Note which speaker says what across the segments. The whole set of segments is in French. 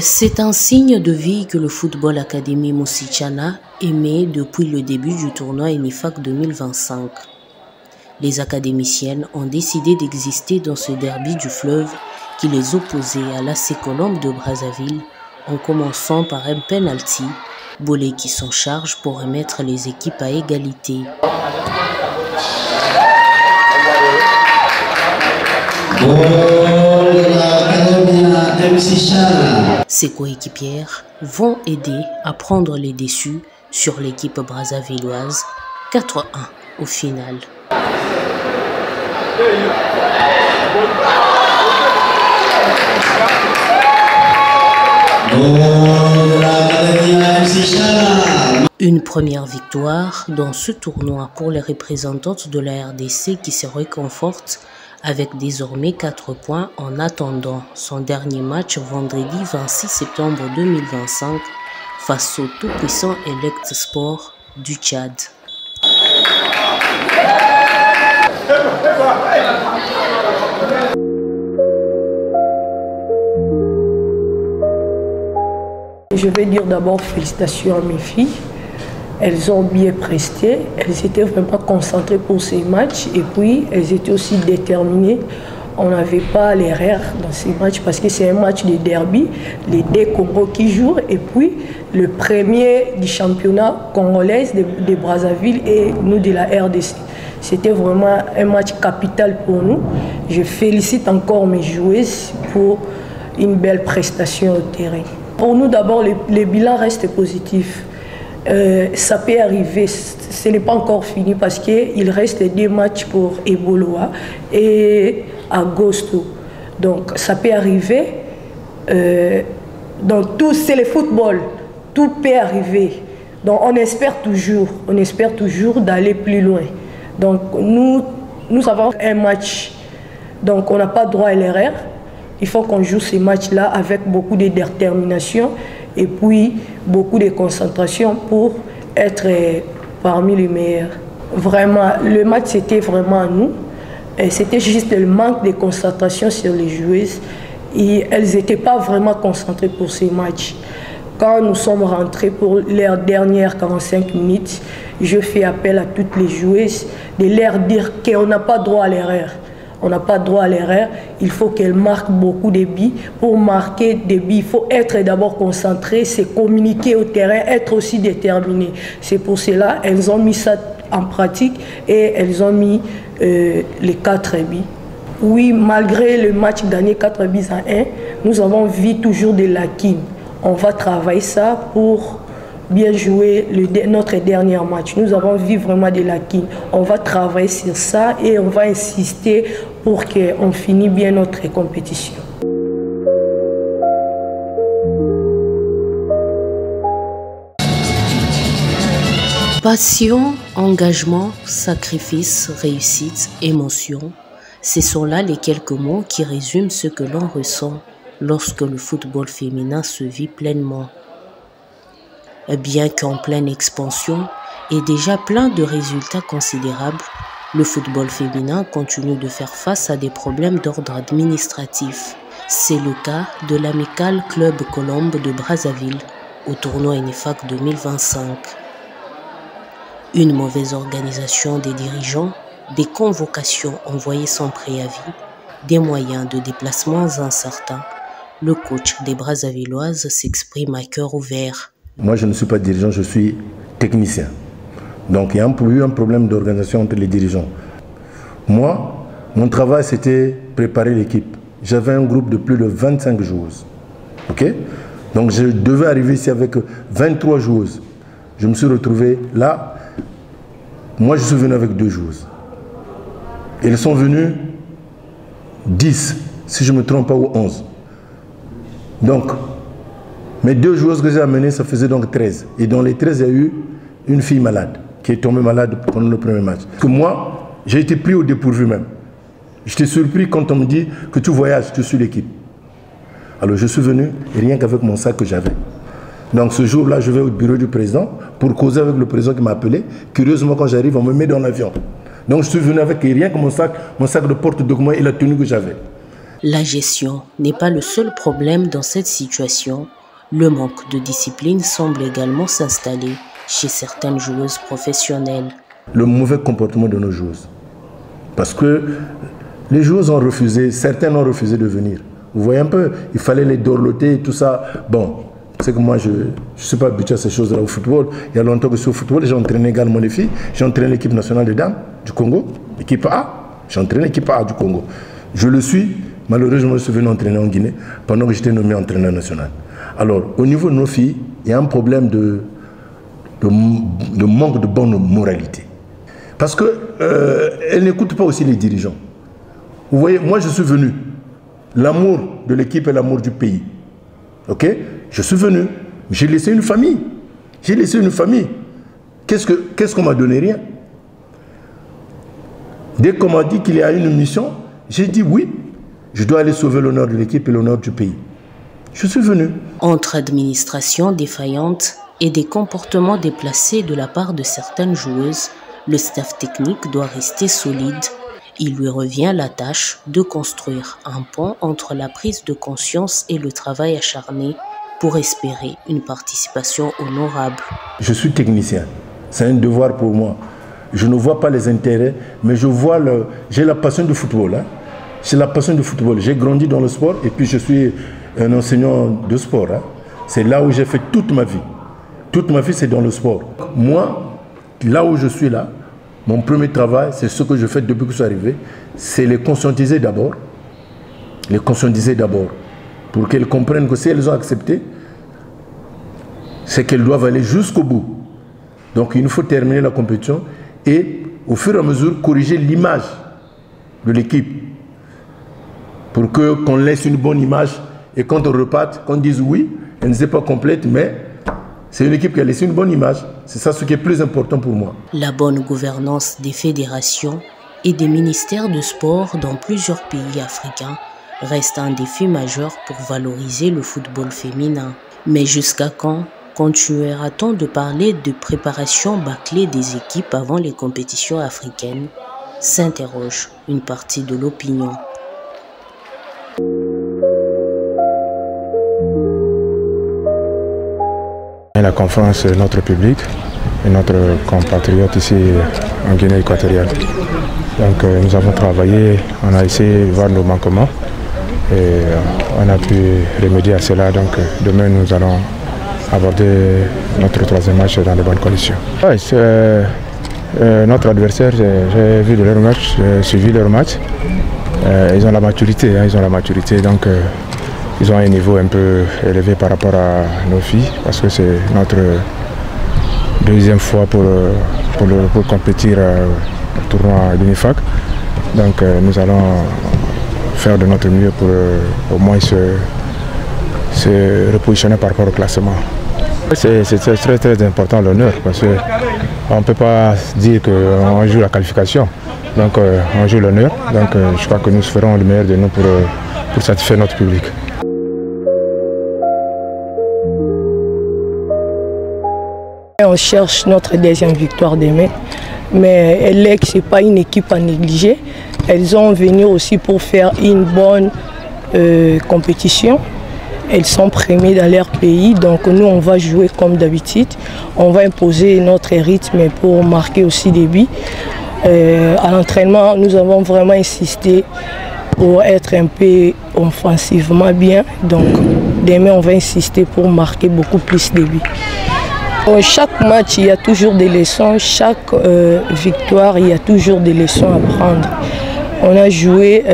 Speaker 1: C'est un signe de vie que le Football Academy Musichana émet depuis le début du tournoi ENIFAC 2025. Les académiciennes ont décidé d'exister dans ce derby du fleuve qui les opposait à l'AC Colombe de Brazzaville, en commençant par un penalty, Bolé qui s'en charge pour remettre les équipes à égalité. Ses coéquipières vont aider à prendre les déçus sur l'équipe brazzavilloise, 4-1 au final. Une première victoire dans ce tournoi pour les représentantes de la RDC qui se réconfortent avec désormais 4 points en attendant son dernier match vendredi 26 septembre 2025 face au tout-puissant Elect Sport du Tchad.
Speaker 2: Je vais dire d'abord félicitations à mes filles. Elles ont bien presté, elles étaient vraiment concentrées pour ces matchs et puis elles étaient aussi déterminées. On n'avait pas l'erreur dans ces matchs parce que c'est un match de derby, les deux Congos qui jouent et puis le premier du championnat congolais de Brazzaville et nous de la RDC. C'était vraiment un match capital pour nous. Je félicite encore mes joueuses pour une belle prestation au terrain. Pour nous d'abord, le bilan reste positif. Ça peut arriver, ce n'est pas encore fini parce qu'il reste 2 matchs pour Eboloa et Agosto. Donc ça peut arriver. Donc tout, c'est le football, tout peut arriver. Donc on espère toujours d'aller plus loin. Donc nous avons un match, donc on n'a pas droit à l'erreur. Il faut qu'on joue ces matchs-là avec beaucoup de détermination et puis beaucoup de concentration pour être parmi les meilleurs. Vraiment, le match c'était vraiment à nous. C'était juste le manque de concentration sur les joueuses et elles n'étaient pas vraiment concentrées pour ces matchs. Quand nous sommes rentrés pour leurs dernières 45 minutes, je fais appel à toutes les joueuses de leur dire qu'on n'a pas droit à l'erreur. On n'a pas droit à l'erreur, il faut qu'elle marque beaucoup de buts. Pour marquer des buts, il faut être d'abord concentré, c'est communiquer au terrain, être aussi déterminé. C'est pour cela qu'elles ont mis ça en pratique et elles ont mis les 4 buts. Oui, malgré le match gagné 4 buts à 1, nous avons vu toujours des lacunes. On va travailler ça pour bien jouer notre dernier match. Nous avons vu vraiment des lacunes. On va travailler sur ça et on va insister pour qu'on finisse bien notre compétition.
Speaker 1: Passion, engagement, sacrifice, réussite, émotion, ce sont là les quelques mots qui résument ce que l'on ressent lorsque le football féminin se vit pleinement. Bien qu'en pleine expansion et déjà plein de résultats considérables, le football féminin continue de faire face à des problèmes d'ordre administratif. C'est le cas de l'Amical Club Colombe de Brazzaville au tournoi ENIFAC 2025. Une mauvaise organisation des dirigeants, des convocations envoyées sans préavis, des moyens de déplacement incertains. Le coach des Brazzavilloises s'exprime à cœur ouvert.
Speaker 3: Moi, je ne suis pas dirigeant, je suis technicien. Donc, il y a eu un problème d'organisation entre les dirigeants. Moi, mon travail, c'était préparer l'équipe. J'avais un groupe de plus de 25 joueuses. OK? Donc, je devais arriver ici avec 23 joueuses. Je me suis retrouvé là. Moi, je suis venu avec 2 joueuses. Elles sont venues 10, si je ne me trompe pas, ou 11. Donc, mes 2 joueuses que j'ai amenées, ça faisait donc 13. Et dans les 13, il y a eu une fille malade, qui est tombée malade pendant le premier match. Parce que moi, j'ai été pris au dépourvu même. J'étais surpris quand on me dit que tu voyages, tu suis l'équipe. Alors je suis venu, et rien qu'avec mon sac que j'avais. Donc ce jour-là, je vais au bureau du président pour causer avec le président qui m'a appelé. Curieusement, quand j'arrive, on me met dans l'avion. Donc je suis venu avec rien que mon sac de porte-documents et la tenue que j'avais.
Speaker 1: La gestion n'est pas le seul problème dans cette situation. Le manque de discipline semble également s'installer chez certaines joueuses professionnelles.
Speaker 3: Le mauvais comportement de nos joueuses. Parce que les joueuses ont refusé, certaines ont refusé de venir. Vous voyez un peu, il fallait les dorloter et tout ça. Bon, c'est que moi, je ne suis pas habitué à ces choses-là au football. Il y a longtemps que je suis au football, j'ai entraîné également les filles. J'ai entraîné l'équipe nationale des dames du Congo, l'équipe A. J'ai entraîné l'équipe A du Congo. Je le suis, malheureusement, je suis venu entraîner en Guinée pendant que j'étais nommé entraîneur national. Alors, au niveau de nos filles, il y a un problème de manque de bonne moralité. Parce qu'elles n'écoutent pas aussi les dirigeants. Vous voyez, moi je suis venu. L'amour de l'équipe et l'amour du pays. Ok? Je suis venu. J'ai laissé une famille. J'ai laissé une famille. Qu'est-ce qu'on m'a donné? Rien. Dès qu'on m'a dit qu'il y a une mission, j'ai dit oui. Je dois aller sauver l'honneur de l'équipe et l'honneur du pays. Je suis venu.
Speaker 1: Entre administration défaillante et des comportements déplacés de la part de certaines joueuses, le staff technique doit rester solide. Il lui revient la tâche de construire un pont entre la prise de conscience et le travail acharné pour espérer une participation honorable.
Speaker 3: Je suis technicien. C'est un devoir pour moi. Je ne vois pas les intérêts, mais j'ai la passion du football. Hein. J'ai la passion du football. J'ai grandi dans le sport et puis je suis un enseignant de sport. Hein. C'est là où j'ai fait toute ma vie. Toute ma vie, c'est dans le sport. Moi, là où je suis là, mon premier travail, c'est ce que je fais depuis que je suis arrivé, c'est les conscientiser d'abord. Les conscientiser d'abord. Pour qu'elles comprennent que si elles ont accepté, c'est qu'elles doivent aller jusqu'au bout. Donc il nous faut terminer la compétition et au fur et à mesure corriger l'image de l'équipe. Pour qu'on laisse une bonne image et quand on reparte, qu'on dise oui, elle n'est pas complète, mais c'est une équipe qui a laissé une bonne image. C'est ça ce qui est plus important pour moi.
Speaker 1: La bonne gouvernance des fédérations et des ministères de sport dans plusieurs pays africains reste un défi majeur pour valoriser le football féminin. Mais jusqu'à quand continuera-t-on de parler de préparation bâclée des équipes avant les compétitions africaines? S'interroge une partie de l'opinion.
Speaker 4: La confiance de notre public et notre compatriote ici en Guinée équatoriale. Donc nous avons travaillé, on a essayé de voir nos manquements et on a pu remédier à cela. Donc demain nous allons aborder notre troisième match dans de bonnes conditions. Ouais, notre adversaire, j'ai vu de leur match, j'ai suivi leur match. Ils ont la maturité, hein, donc ils ont un niveau un peu élevé par rapport à nos filles parce que c'est notre deuxième fois pour compétir au tournoi d'UNIFAC. Donc nous allons faire de notre mieux pour au moins se repositionner par rapport au classement. C'est très important l'honneur parce qu'on ne peut pas dire qu'on joue la qualification. Donc on joue l'honneur. Donc je crois que nous ferons le meilleur de nous pour satisfaire notre public.
Speaker 2: On cherche notre deuxième victoire demain, mais ELEC, ce n'est pas une équipe à négliger. Elles ont venu aussi pour faire une bonne compétition. Elles sont premières dans leur pays, donc nous on va jouer comme d'habitude. On va imposer notre rythme pour marquer aussi des buts. À l'entraînement, nous avons vraiment insisté pour être un peu offensivement bien. Donc demain on va insister pour marquer beaucoup plus de buts. Chaque match, il y a toujours des leçons. Chaque victoire, il y a toujours des leçons à prendre. On a joué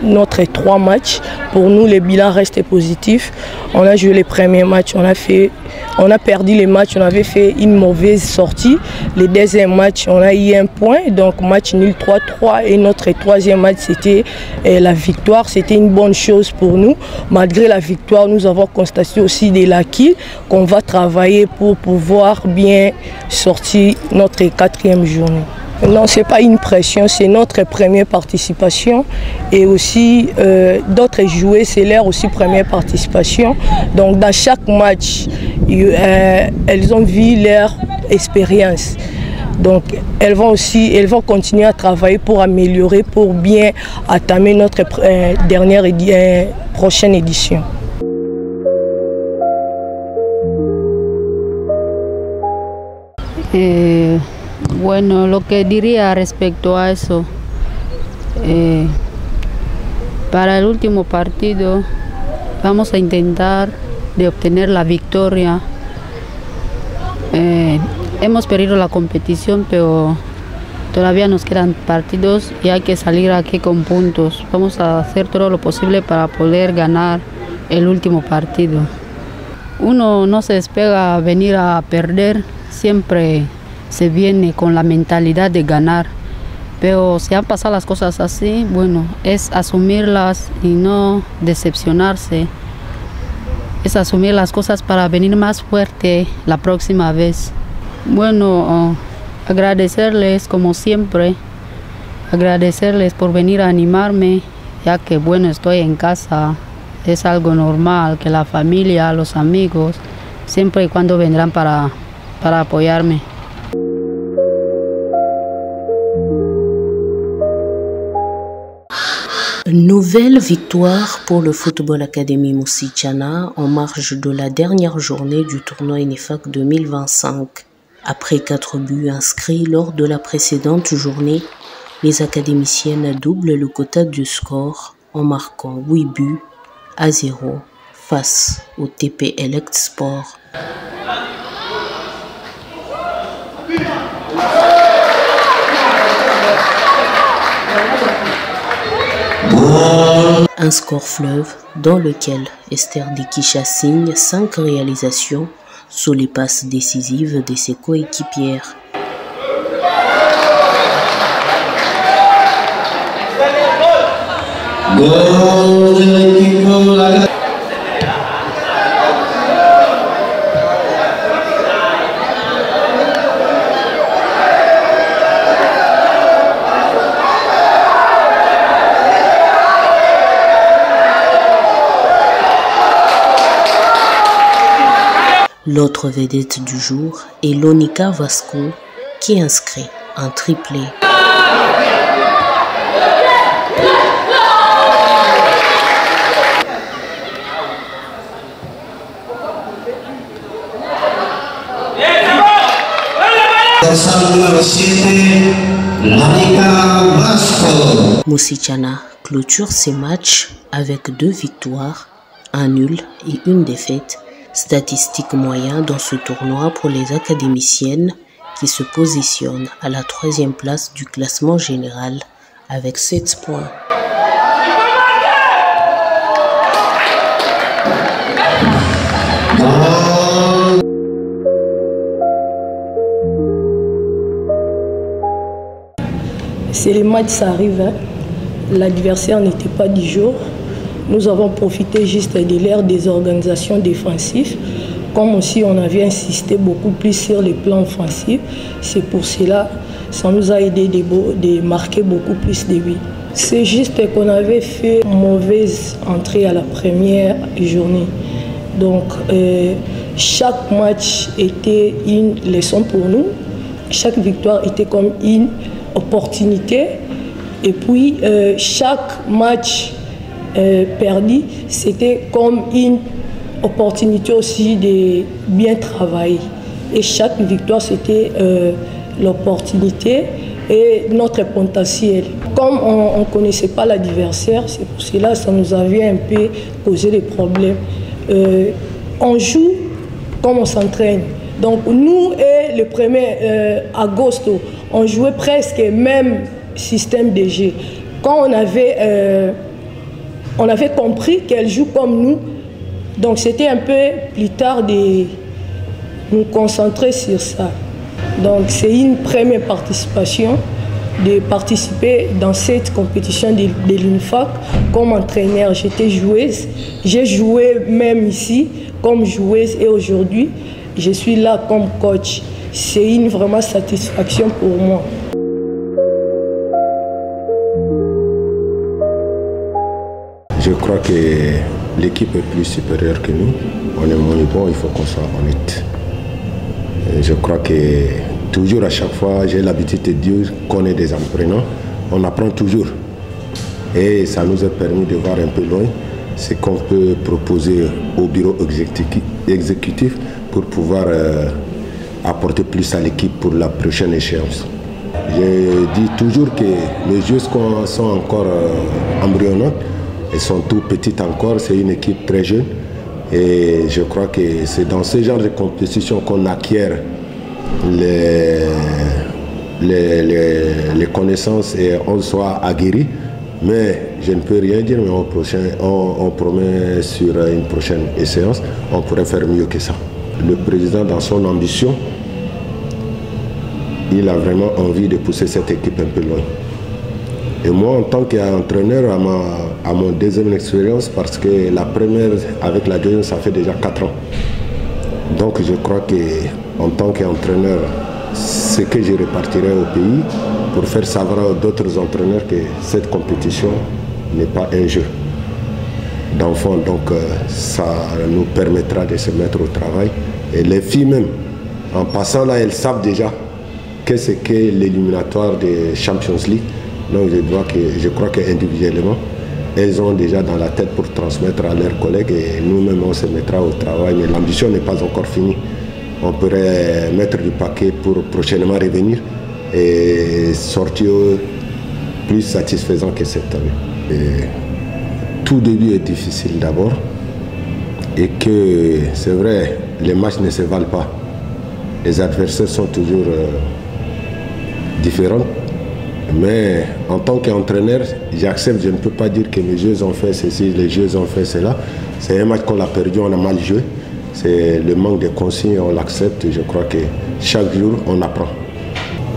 Speaker 2: notre 3 matchs. Pour nous, le bilan reste positif. On a joué les premiers matchs, on a perdu les matchs, on avait fait une mauvaise sortie. Le deuxième match, on a eu un point, donc match nul 3-3. Et notre troisième match, c'était la victoire. C'était une bonne chose pour nous. Malgré la victoire, nous avons constaté aussi des lacunes qu'on va travailler pour pouvoir bien sortir notre 4e journée. Non, ce n'est pas une pression, c'est notre première participation. Et aussi, d'autres joueurs, c'est leur aussi première participation. Donc, dans chaque match, elles ont vu leur expérience. Donc, elles vont continuer à travailler pour améliorer, pour bien entamer notre prochaine édition.
Speaker 5: Bueno, lo que diría respecto a eso, para el último partido vamos a intentar de obtener la victoria. Hemos perdido la competición, pero todavía nos quedan partidos y hay que salir aquí con puntos. Vamos a hacer todo lo posible para poder ganar el último partido. Uno no se espera venir a perder, siempre se viene con la mentalidad de ganar. Pero si han pasado las cosas así, bueno, es asumirlas y no decepcionarse. Es asumir las cosas para venir más fuerte la próxima vez. Bueno, agradecerles como siempre, agradecerles por venir a animarme, ya que bueno, estoy en casa, es algo normal que la familia, los amigos, siempre y cuando vendrán para apoyarme.
Speaker 1: Nouvelle victoire pour le Football Academy Moussichana en marge de la dernière journée du tournoi INEFAC 2025. Après 4 buts inscrits lors de la précédente journée, les académiciennes doublent le quota du score en marquant 8 buts à 0 face au TP Elect Sport. Un score fleuve dans lequel Esther Dekisha signe 5 réalisations sous les passes décisives de ses coéquipières. L'autre vedette du jour est Lonika Vasco qui inscrit un triplé. Moussichana clôture ses matchs avec 2 victoires, un nul et une défaite. Statistique moyen dans ce tournoi pour les académiciennes qui se positionnent à la 3e place du classement général avec 7 points.
Speaker 2: C'est les matchs, ça arrive. Hein. L'adversaire n'était pas du jour. Nous avons profité juste de l'ère des organisations défensives, comme aussi on avait insisté beaucoup plus sur les plans offensifs. C'est pour cela que ça nous a aidé de marquer beaucoup plus de buts. C'est juste qu'on avait fait une mauvaise entrée à la première journée. Donc chaque match était une leçon pour nous. Chaque victoire était comme une opportunité. Et puis chaque match perdu, c'était comme une opportunité aussi de bien travailler. Et chaque victoire, c'était l'opportunité et notre potentiel. Comme on ne connaissait pas l'adversaire, c'est pour cela que ça nous avait un peu causé des problèmes. On joue comme on s'entraîne. Donc nous et le 1er agosto, on jouait presque le même système de jeu. Quand on avait compris qu'elle joue comme nous, donc c'était un peu plus tard de nous concentrer sur ça. Donc c'est une première participation, de participer dans cette compétition de l'INEFAC comme entraîneur. J'étais joueuse, j'ai joué même ici comme joueuse et aujourd'hui je suis là comme coach. C'est une vraiment satisfaction pour moi.
Speaker 6: Je crois que l'équipe est plus supérieure que nous. On est moins bon, il faut qu'on soit honnête. Je crois que toujours, à chaque fois, j'ai l'habitude de dire qu'on est des apprenants. On apprend toujours. Et ça nous a permis de voir un peu loin ce qu'on peut proposer au bureau exécutif pour pouvoir apporter plus à l'équipe pour la prochaine échéance. Je dis toujours que les jeux sont encore embryonnaires. Elles sont tout petites encore, c'est une équipe très jeune. Et je crois que c'est dans ce genre de compétition qu'on acquiert les connaissances et on soit aguerri. Mais je ne peux rien dire, mais on promet sur une prochaine séance, on pourrait faire mieux que ça. Le président, dans son ambition, il a vraiment envie de pousser cette équipe un peu loin. Et moi, en tant qu'entraîneur, à mon deuxième expérience, parce que la première avec la deuxième, ça fait déjà 4 ans. Donc je crois qu'en tant qu'entraîneur, ce que je répartirai au pays pour faire savoir à d'autres entraîneurs que cette compétition n'est pas un jeu d'enfants. Donc ça nous permettra de se mettre au travail. Et les filles même, en passant là, elles savent déjà qu'est-ce qu'est l'éliminatoire de Champions League. Donc je crois qu'individuellement, elles ont déjà dans la tête pour transmettre à leurs collègues et nous-mêmes on se mettra au travail. Mais l'ambition n'est pas encore finie. On pourrait mettre du paquet pour prochainement revenir et sortir plus satisfaisant que cette année. Et tout début est difficile d'abord et que c'est vrai, les matchs ne se valent pas. Les adversaires sont toujours différents. Mais en tant qu'entraîneur, j'accepte, je ne peux pas dire que mes jeux ont fait ceci, les jeux ont fait cela. C'est un match qu'on a perdu, on a mal joué. C'est le manque de consignes, on l'accepte. Je crois que chaque jour, on apprend.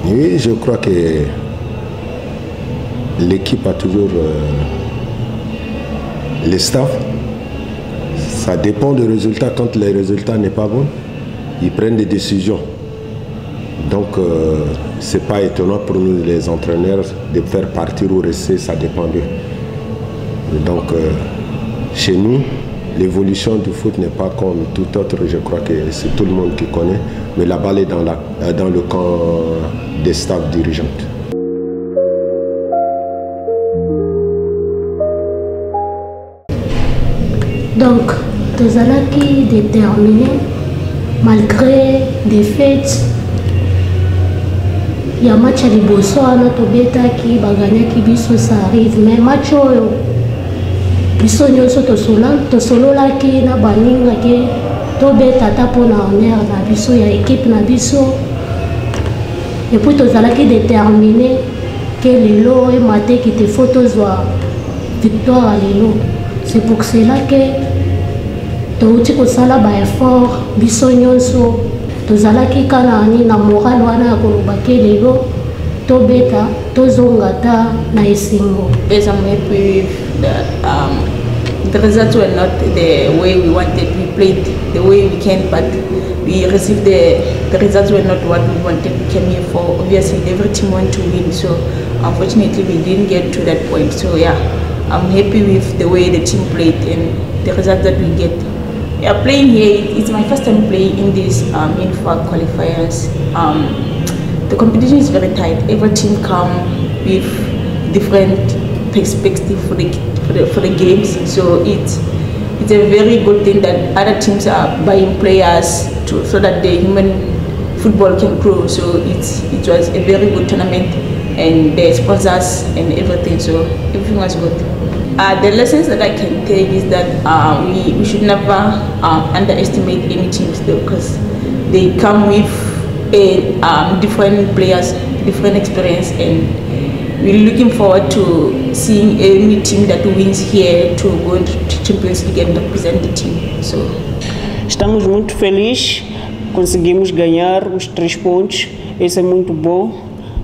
Speaker 6: Oui, je crois que l'équipe a toujours les staffs. Ça dépend des résultats. Quand les résultats n'est pas bon, ils prennent des décisions. Donc, ce n'est pas étonnant pour nous, les entraîneurs, de faire partir ou rester, ça dépend d'eux. Donc, chez nous, l'évolution du foot n'est pas comme tout autre, je crois que c'est tout le monde qui connaît, mais la balle est dans le camp des staffs dirigeantes.
Speaker 7: Donc, tozalaki déterminé, malgré des défaites. Il y a match à liboso wana tobetaki baganyaki biso, ça arrive, mais match oyo biso nyonso tosololaki na baninga ke tobeta ata mpona honneur na biso ya équipe na biso, et puis tozalaki déterminé ke lelo emateki te faut tozwa victoire à lelo. C'est pour cela ke touti kosala baeffort biso nyonso. Tozalaki kanani na moral wana ya koloba ke lelo tobeta tozonga ta na esengo.
Speaker 8: Yes, I'm happy that the results were not the way we wanted. We played the way we can, but we received the results were not what we wanted. We came here for, obviously every team want to win, so unfortunately we didn't get to that point. So yeah, I'm happy with the way the team played and the results that we get. Yeah, playing here, it's my first time playing in this INFA qualifiers. The competition is very tight. Every team come with different perspective for the games. So it's a very good thing that other teams are buying players so that the human football can grow. So it was a very good tournament, and the sponsors and everything. So everything was good. The lessons that I can take is that we should never underestimate any teams, because they come with different players, different experience, and we're looking forward to seeing any team that wins here to go into Champions League and represent the team. So
Speaker 9: estamos muito felizes, conseguimos ganhar os 3 pontos, isso é muito bom.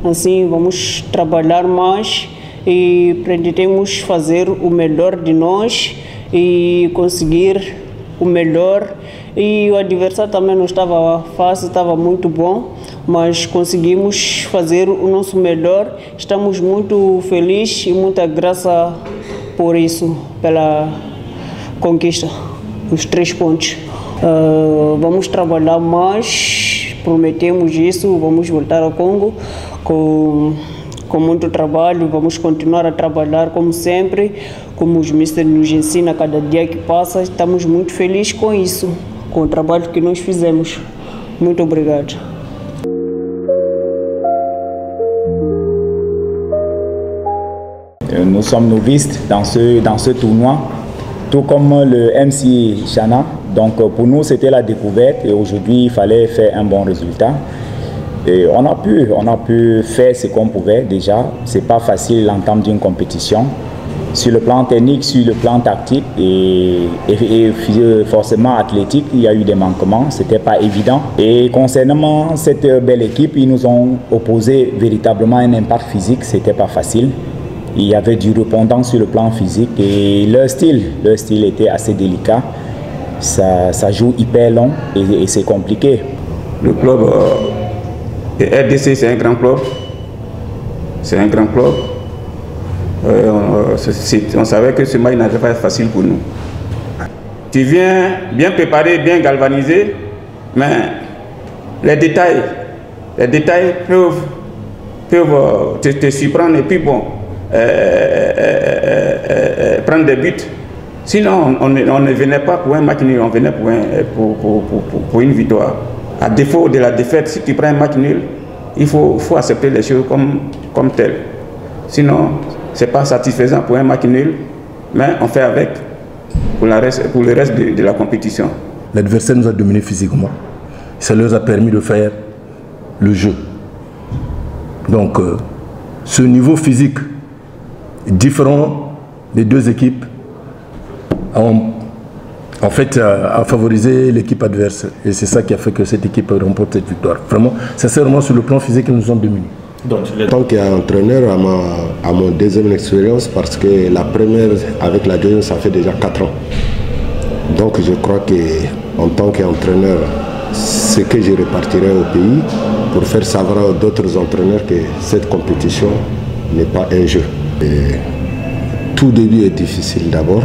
Speaker 9: Assim vamos trabalhar mais e pretendemos fazer o melhor de nós e conseguir o melhor. E o adversário também não estava fácil, estava muito bom, mas conseguimos fazer o nosso melhor. Estamos muito felizes e muita graça por isso, pela conquista, os 3 pontos. Vamos trabalhar mais, prometemos isso, vamos voltar ao Congo com muito trabalho, vamos continuar a trabalhar como sempre, como os místeres nos ensinam cada dia que passa. Estamos muito felizes com isso, com o trabalho que nós fizemos. Muito obrigado.
Speaker 10: Nous sommes novices dans ce tournoi, tout comme le MC Chana. Donc pour nous c'était la découverte et aujourd'hui il fallait faire un bon résultat. Et on a pu faire ce qu'on pouvait déjà. C'est pas facile l'entame d'une compétition. Sur le plan technique, sur le plan tactique et forcément athlétique, il y a eu des manquements, c'était pas évident. Et concernant cette belle équipe, ils nous ont opposé véritablement un impact physique, c'était pas facile. Il y avait du répondant sur le plan physique et leur style était assez délicat. Ça joue hyper long et c'est compliqué.
Speaker 11: Le club RDC, c'est un grand club. C'est un grand club. On savait que ce match n'allait pas être facile pour nous. Tu viens bien préparé, bien galvanisé, mais les détails peuvent te surprendre et puis bon, prendre des buts. Sinon, on ne venait pas pour un match nul, on venait pour une victoire. À défaut de la défaite, si tu prends un match nul, il faut accepter les choses comme telles. Sinon, ce n'est pas satisfaisant pour un match nul, mais on fait avec pour le reste de la compétition.
Speaker 3: L'adversaire nous a dominé physiquement. Ça leur a permis de faire le jeu. Donc, ce niveau physique différent des deux équipes a favorisé l'équipe adverse. Et c'est ça qui a fait que cette équipe remporte cette victoire. Vraiment, c'est vraiment sur le plan physique qu'ils nous ont dominés.
Speaker 6: En tant qu'entraîneur, à mon deuxième expérience, parce que la première avec la deuxième, ça fait déjà 4 ans. Donc je crois qu'en tant qu'entraîneur, ce que je repartirai au pays pour faire savoir à d'autres entraîneurs que cette compétition n'est pas un jeu. Et tout début est difficile d'abord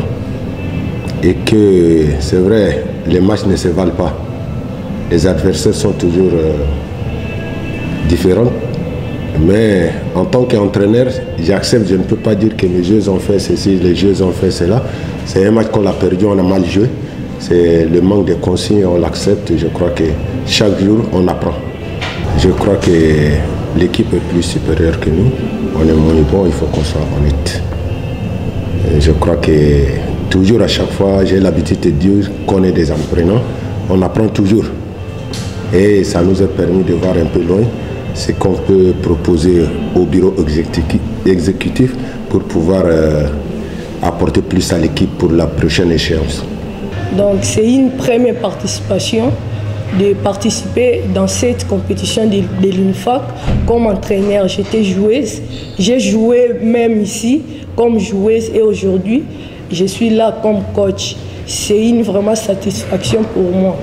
Speaker 6: et que c'est vrai, les matchs ne se valent pas. Les adversaires sont toujours différents. Mais en tant qu'entraîneur, j'accepte, je ne peux pas dire que mes jeux ont fait ceci, les jeux ont fait cela. C'est un match qu'on a perdu, on a mal joué. C'est le manque de consignes, on l'accepte. Je crois que chaque jour, on apprend. Je crois que l'équipe est plus supérieure que nous. On est moins bon, il faut qu'on soit honnête. Et je crois que toujours, à chaque fois, j'ai l'habitude de dire qu'on est des apprenants. On apprend toujours. Et ça nous a permis de voir un peu loin ce qu'on peut proposer au bureau exécutif pour pouvoir apporter plus à l'équipe pour la prochaine échéance.
Speaker 2: Donc c'est une première participation de participer dans cette compétition de l'UNIFAC comme entraîneur. J'étais joueuse, j'ai joué même ici comme joueuse et aujourd'hui je suis là comme coach. C'est une vraiment satisfaction pour moi.